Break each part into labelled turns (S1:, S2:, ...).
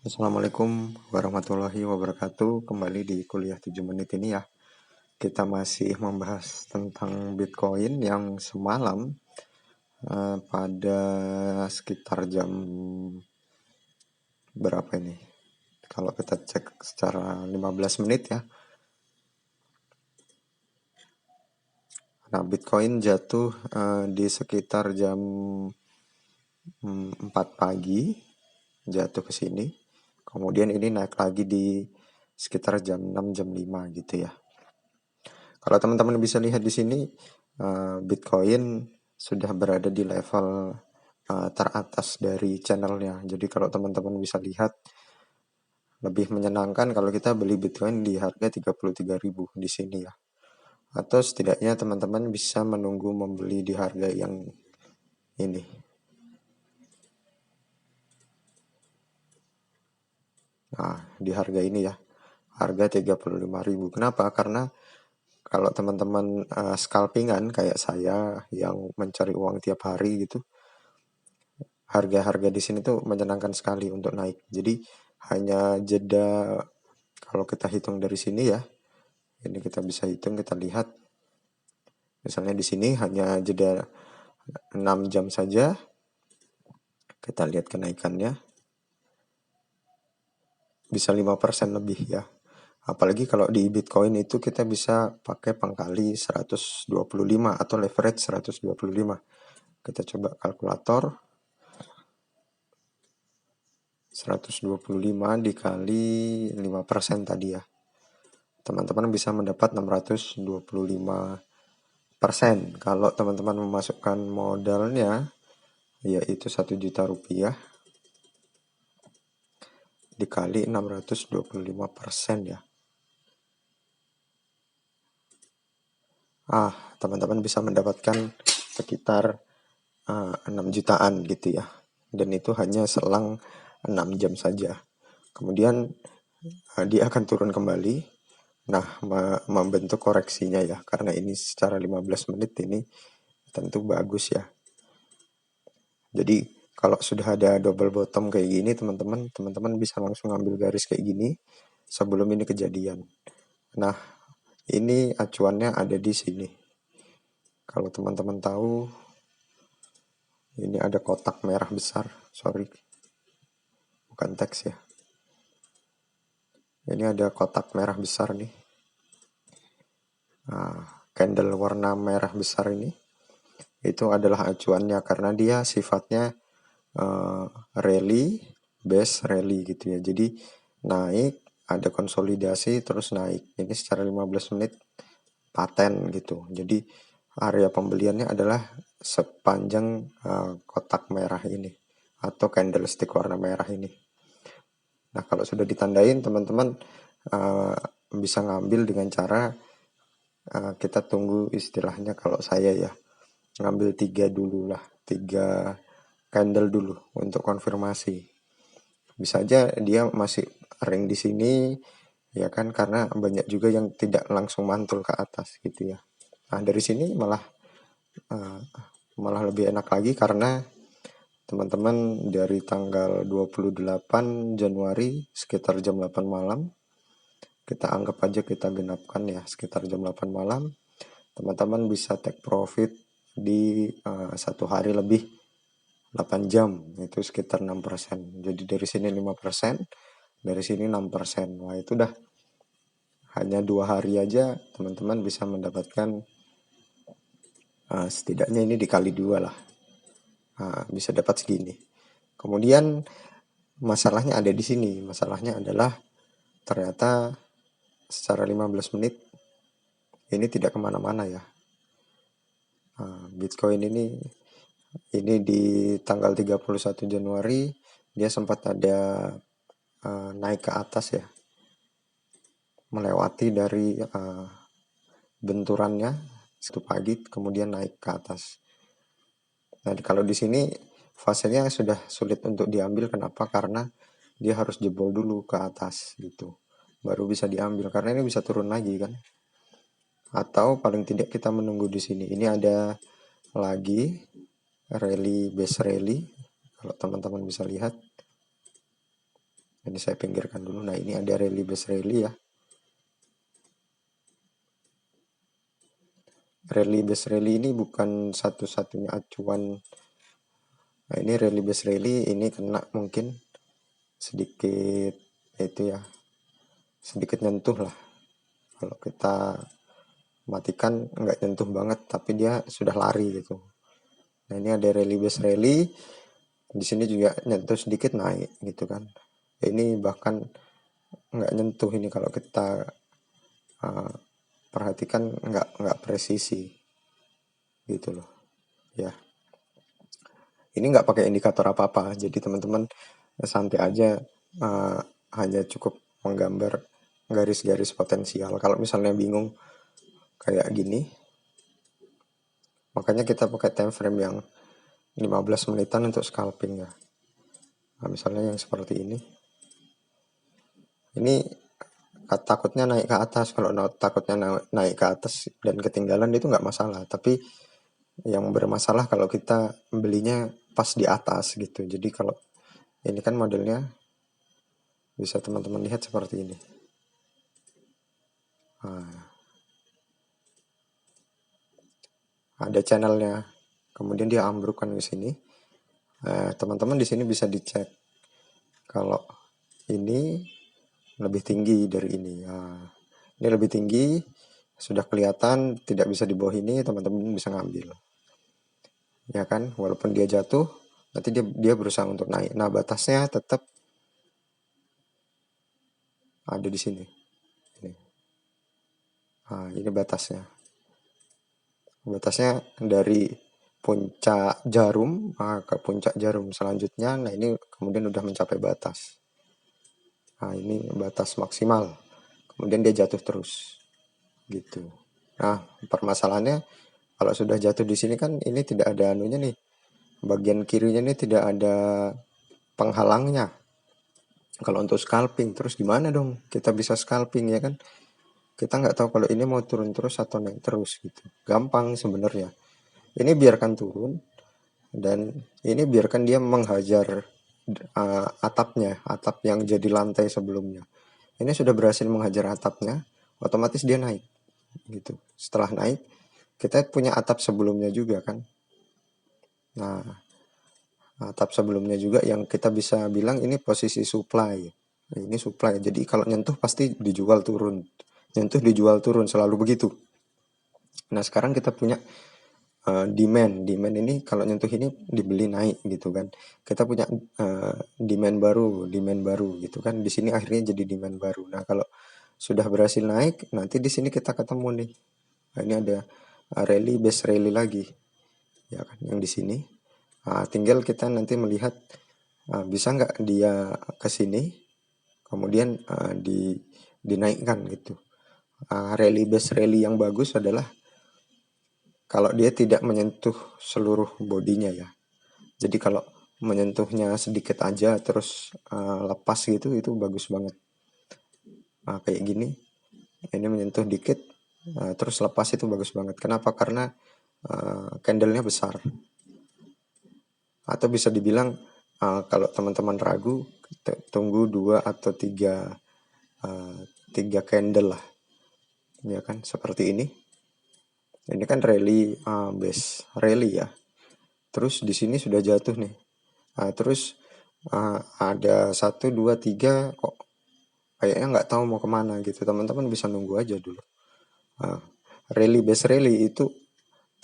S1: Assalamualaikum warahmatullahi wabarakatuh. Kembali di kuliah 7 menit ini ya. Kita masih membahas tentang Bitcoin yang semalam pada sekitar jam berapa ini? Kalau kita cek secara 15 menit ya. Nah, Bitcoin jatuh di sekitar jam 4 pagi, jatuh ke sini. Kemudian ini naik lagi di sekitar jam 6, jam 5 gitu ya. Kalau teman-teman bisa lihat di sini, Bitcoin sudah berada di level teratas dari channelnya. Jadi kalau teman-teman bisa lihat, lebih menyenangkan kalau kita beli Bitcoin di harga 33.000 di sini ya. Atau setidaknya teman-teman bisa menunggu membeli di harga yang ini. Nah, di harga ini ya. Harga 35.000. Kenapa? Karena kalau teman-teman scalpingan kayak saya yang mencari uang tiap hari gitu, harga-harga di sini tuh menyenangkan sekali untuk naik. Jadi hanya jeda, kalau kita hitung dari sini ya, ini kita bisa hitung, kita lihat. Misalnya di sini hanya jeda 6 jam saja. Kita lihat kenaikannya. Bisa 5% lebih ya. Apalagi kalau di Bitcoin itu kita bisa pakai pangkali 125 atau leverage 125. Kita coba kalkulator. 125 dikali 5% tadi ya. Teman-teman bisa mendapat 625%. Kalau teman-teman memasukkan modalnya yaitu 1 juta rupiah dikali 625% ya. Teman-teman bisa mendapatkan sekitar 6 jutaan gitu ya. Dan itu hanya selang 6 jam saja. Kemudian dia akan turun kembali. Nah, membentuk koreksinya ya. Karena ini secara 15 menit ini tentu bagus ya. Jadi kalau sudah ada double bottom kayak gini, teman-teman bisa langsung ambil garis kayak gini sebelum ini kejadian. Nah, ini acuannya ada di sini. Kalau teman-teman tahu, ini ada kotak merah besar. Sorry, bukan teks ya. Ini ada kotak merah besar nih. Candle warna merah besar ini itu adalah acuannya karena dia sifatnya rally, base rally gitu ya. Jadi naik, ada konsolidasi terus naik. Ini secara 15 menit paten gitu. Jadi area pembeliannya adalah sepanjang kotak merah ini atau candlestick warna merah ini. Nah, kalau sudah ditandain, teman-teman bisa ngambil dengan cara kita tunggu, istilahnya kalau saya ya, ngambil 3 dulu lah, 3 candle dulu untuk konfirmasi. Bisa aja dia masih ring di sini ya kan, karena banyak juga yang tidak langsung mantul ke atas gitu ya. Nah, dari sini malah lebih enak lagi karena teman-teman dari tanggal 28 Januari sekitar jam 8 malam, kita anggap aja kita genapkan ya, sekitar jam 8 malam, teman-teman bisa take profit di 1 hari lebih 8 jam, itu sekitar 6%. Jadi dari sini 5%, dari sini 6%. Wah, itu dah hanya 2 hari aja teman-teman bisa mendapatkan setidaknya ini dikali 2 lah. Bisa dapat segini. Kemudian masalahnya ada di sini. Masalahnya adalah ternyata secara 15 menit ini tidak kemana-mana ya. Bitcoin ini di tanggal 31 Januari dia sempat ada naik ke atas ya, melewati dari benturannya satu pagi, kemudian naik ke atas. Nah, kalau di sini fasenya sudah sulit untuk diambil. Kenapa? Karena dia harus jebol dulu ke atas gitu, baru bisa diambil, karena ini bisa turun lagi kan. Atau paling tidak kita menunggu di sini. Ini ada lagi rally, base rally, kalau teman-teman bisa lihat. Ini saya pinggirkan dulu. Nah, ini ada rally base rally ya. Rally base rally ini bukan satu-satunya acuan. Nah, ini rally base rally ini kena mungkin sedikit itu ya, sedikit nyentuh lah. Kalau kita matikan nggak nyentuh banget, tapi dia sudah lari gitu. Nah, ini ada rally base rally. Di sini juga nyentuh sedikit naik gitu kan. Ini bahkan nggak nyentuh ini kalau kita perhatikan, nggak presisi gitu loh ya. Ini nggak pakai indikator apa-apa, jadi teman-teman santai aja, hanya cukup menggambar garis-garis potensial. Kalau misalnya bingung kayak gini, makanya kita pakai time frame yang 15 menitan untuk scalping ya. Nah, misalnya yang seperti ini takutnya naik ke atas. Kalau takutnya naik ke atas dan ketinggalan itu nggak masalah, tapi yang bermasalah kalau kita belinya pas di atas gitu. Jadi kalau ini kan modelnya bisa teman-teman lihat seperti ini. Nah, ada channelnya, kemudian dia ambrukkan ke sini. Teman-teman di sini bisa dicek kalau ini lebih tinggi dari ini. Nah, ini lebih tinggi, sudah kelihatan, tidak bisa di bawah ini, teman-teman bisa ngambil. Ya kan, walaupun dia jatuh, nanti dia berusaha untuk naik. Nah, batasnya tetap ada di sini. Nah, ini batasnya. Batasnya dari puncak jarum ke puncak jarum selanjutnya. Nah, ini kemudian udah mencapai batas. Nah, ini batas maksimal. Kemudian dia jatuh terus. Gitu. Nah, permasalahannya kalau sudah jatuh di sini kan ini tidak ada anunya nih. Bagian kirinya ini tidak ada penghalangnya. Kalau untuk scalping, terus gimana dong? Kita bisa scalping ya kan? Kita nggak tahu kalau ini mau turun terus atau naik terus gitu. Gampang sebenarnya. Ini biarkan turun dan ini biarkan dia menghajar atap yang jadi lantai sebelumnya. Ini sudah berhasil menghajar atapnya, otomatis dia naik gitu. Setelah naik, kita punya atap sebelumnya juga kan. Nah, atap sebelumnya juga yang kita bisa bilang ini posisi supply. Ini supply. Jadi kalau nyentuh pasti dijual turun. Nyentuh dijual turun, selalu begitu. Nah, sekarang kita punya demand ini kalau nyentuh ini dibeli naik gitu kan. Kita punya demand baru gitu kan. Di sini akhirnya jadi demand baru. Nah, kalau sudah berhasil naik, nanti di sini kita ketemu nih. Nah, ini ada rally base rally lagi ya kan, yang di sini. Tinggal kita nanti melihat bisa nggak dia ke sini kemudian dinaikkan gitu. Rally base rally yang bagus adalah kalau dia tidak menyentuh seluruh bodinya ya. Jadi kalau menyentuhnya sedikit aja terus lepas gitu, itu bagus banget. Kayak gini, ini menyentuh dikit terus lepas, itu bagus banget. Kenapa? Karena candlenya besar. Atau bisa dibilang kalau teman-teman ragu, tunggu 2 atau 3 candle lah. Ya kan, seperti ini. Ini kan rally base rally ya. Terus di sini sudah jatuh nih. Terus ada 1, 2, 3 kok kayaknya nggak tahu mau kemana gitu. Teman-teman bisa nunggu aja dulu. Rally base rally itu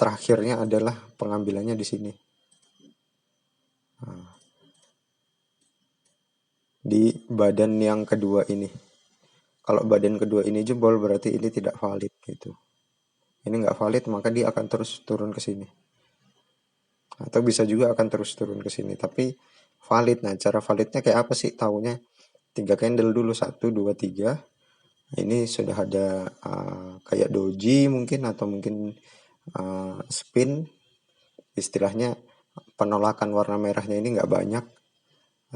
S1: terakhirnya adalah pengambilannya di sini. Di badan yang kedua ini. Kalau badan kedua ini jebol berarti ini tidak valid gitu. Ini nggak valid, maka dia akan terus turun ke sini. Atau bisa juga akan terus turun ke sini. Tapi valid. Nah, cara validnya kayak apa sih? Taunya 3 candle dulu, 1, 2, 3. Ini sudah ada kayak doji mungkin, atau mungkin spin. Istilahnya penolakan warna merahnya ini nggak banyak.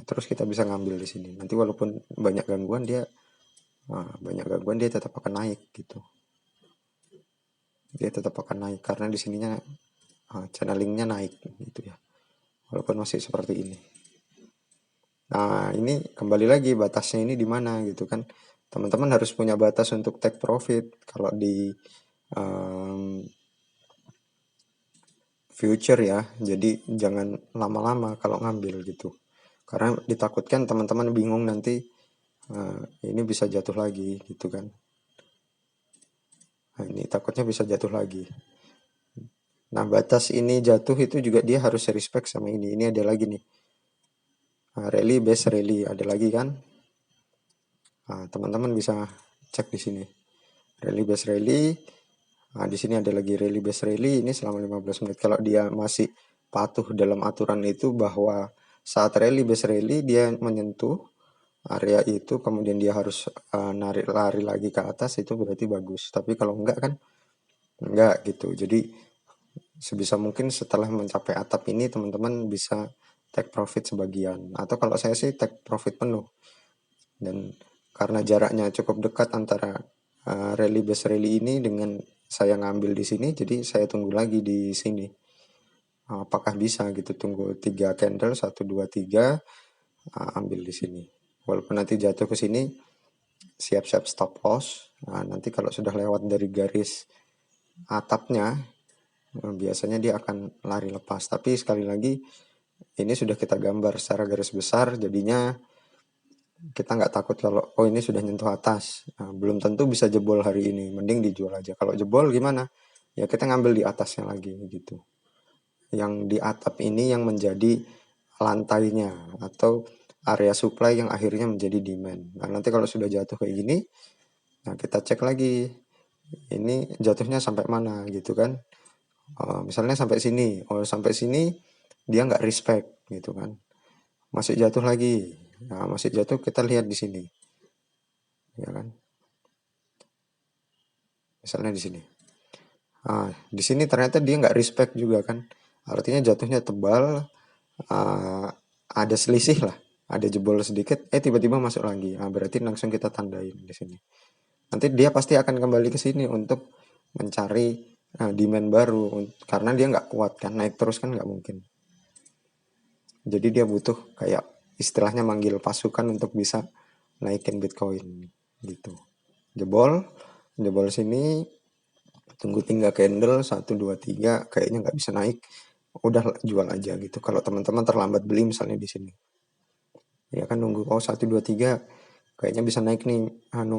S1: Terus kita bisa ngambil di sini. Nanti walaupun banyak gangguan dia tetap akan naik gitu. Dia tetap akan naik karena di sininya channelingnya naik gitu ya. Walaupun masih seperti ini. Nah, ini kembali lagi batasnya ini di mana gitu kan. Teman-teman harus punya batas untuk take profit. Kalau di um, future ya, jadi jangan lama-lama kalau ngambil gitu. Karena ditakutkan teman-teman bingung nanti ini bisa jatuh lagi gitu kan. Nah, ini takutnya bisa jatuh lagi. Nah, batas ini jatuh itu juga dia harus respect sama ini. Ini ada lagi nih. Nah, rally base rally ada lagi kan. Nah, teman-teman bisa cek di sini. Rally base rally. Nah, di sini ada lagi rally base rally ini selama 15 menit. Kalau dia masih patuh dalam aturan itu bahwa saat rally base rally dia menyentuh area itu kemudian dia harus narik lari lagi ke atas, itu berarti bagus. Tapi kalau enggak kan enggak gitu. Jadi sebisa mungkin setelah mencapai atap ini teman-teman bisa take profit sebagian, atau kalau saya sih take profit penuh. Dan karena jaraknya cukup dekat antara rally base rally ini dengan saya ngambil di sini, jadi saya tunggu lagi di sini. Apakah bisa gitu, tunggu 3 candle 1 2 3, ambil di sini. Walaupun nanti jatuh ke sini siap-siap stop loss. Nah, nanti kalau sudah lewat dari garis atapnya biasanya dia akan lari lepas. Tapi sekali lagi ini sudah kita gambar secara garis besar, jadinya kita nggak takut kalau oh ini sudah nyentuh atas. Nah, belum tentu bisa jebol hari ini, mending dijual aja. Kalau jebol gimana? Ya kita ngambil di atasnya lagi gitu. Yang di atap ini yang menjadi lantainya atau area supply yang akhirnya menjadi demand. Nah, nanti kalau sudah jatuh kayak gini, nah kita cek lagi ini jatuhnya sampai mana gitu kan. Misalnya sampai sini, sampai sini dia nggak respect gitu kan, masih jatuh lagi. Nah, masih jatuh kita lihat di sini ya kan, misalnya di sini. Di sini ternyata dia nggak respect juga kan, artinya jatuhnya tebal, ada selisih lah, ada jebol sedikit, tiba-tiba masuk lagi. Nah, berarti langsung kita tandain di sini. Nanti dia pasti akan kembali ke sini untuk mencari demand baru, karena dia nggak kuat kan, naik terus kan nggak mungkin. Jadi dia butuh kayak istilahnya manggil pasukan untuk bisa naikin Bitcoin gitu. Jebol sini, tunggu 3 candle 1 2 3 kayaknya nggak bisa naik, udah jual aja gitu. Kalau teman-teman terlambat beli misalnya di sini, ya kan nunggu 1 2 3 kayaknya bisa naik nih,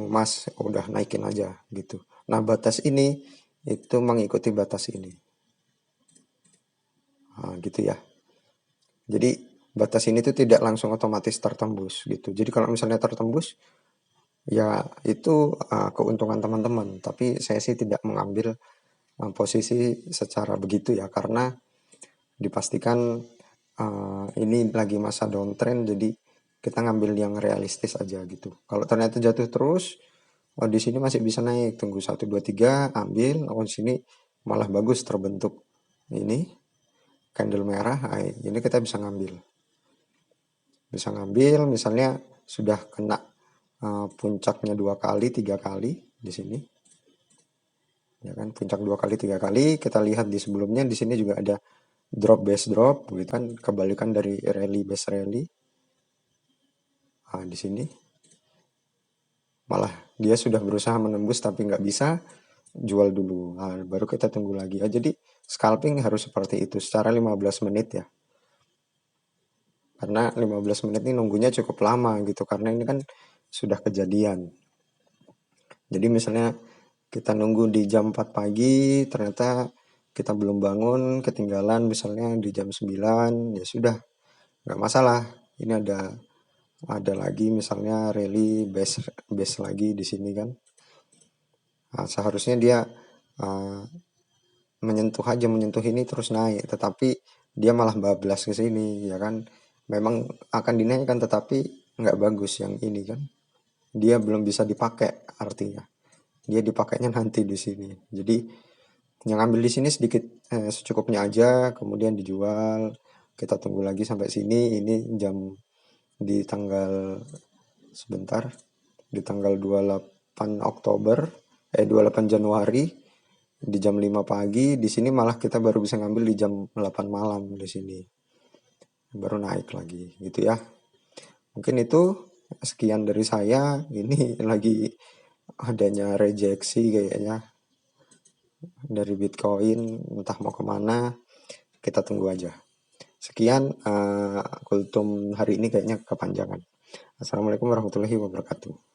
S1: mas udah naikin aja gitu. Nah, batas ini itu mengikuti batas ini, gitu ya. Jadi batas ini tuh tidak langsung otomatis tertembus gitu. Jadi kalau misalnya tertembus ya itu keuntungan teman-teman, tapi saya sih tidak mengambil posisi secara begitu ya, karena dipastikan ini lagi masa downtrend, jadi kita ngambil yang realistis aja gitu. Kalau ternyata jatuh terus, di sini masih bisa naik, tunggu 1 2 3 ambil. Oh, di sini malah bagus terbentuk ini candle merah, ini kita bisa ngambil misalnya sudah kena puncaknya 2 kali 3 kali di sini ya kan, puncak 2 kali 3 kali. Kita lihat di sebelumnya di sini juga ada drop base drop gitu kan, kebalikan dari rally base rally. Di sini malah dia sudah berusaha menembus tapi nggak bisa, jual dulu. Baru kita tunggu lagi. Jadi scalping harus seperti itu secara 15 menit ya, karena 15 menit ini nunggunya cukup lama gitu, karena ini kan sudah kejadian. Jadi misalnya kita nunggu di jam 4 pagi, ternyata kita belum bangun, ketinggalan misalnya di jam 9, ya sudah, nggak masalah. Ini ada lagi misalnya rally base lagi di sini kan. Seharusnya dia menyentuh ini terus naik, tetapi dia malah bablas ke sini ya kan. Memang akan dinaikkan tetapi nggak bagus yang ini kan. Dia belum bisa dipakai, artinya dia dipakainya nanti di sini. Jadi yang ambil di sini sedikit secukupnya aja, kemudian dijual. Kita tunggu lagi sampai sini. Ini jam di tanggal sebentar, di tanggal 28 Oktober 28 Januari di jam 5 pagi. Di sini malah kita baru bisa ngambil di jam 8 malam di sini. Baru naik lagi gitu ya. Mungkin itu sekian dari saya. Ini lagi adanya rejeksi kayaknya dari Bitcoin, entah mau kemana, kita tunggu aja. Sekian kultum hari ini kayaknya kepanjangan. Assalamualaikum warahmatullahi wabarakatuh.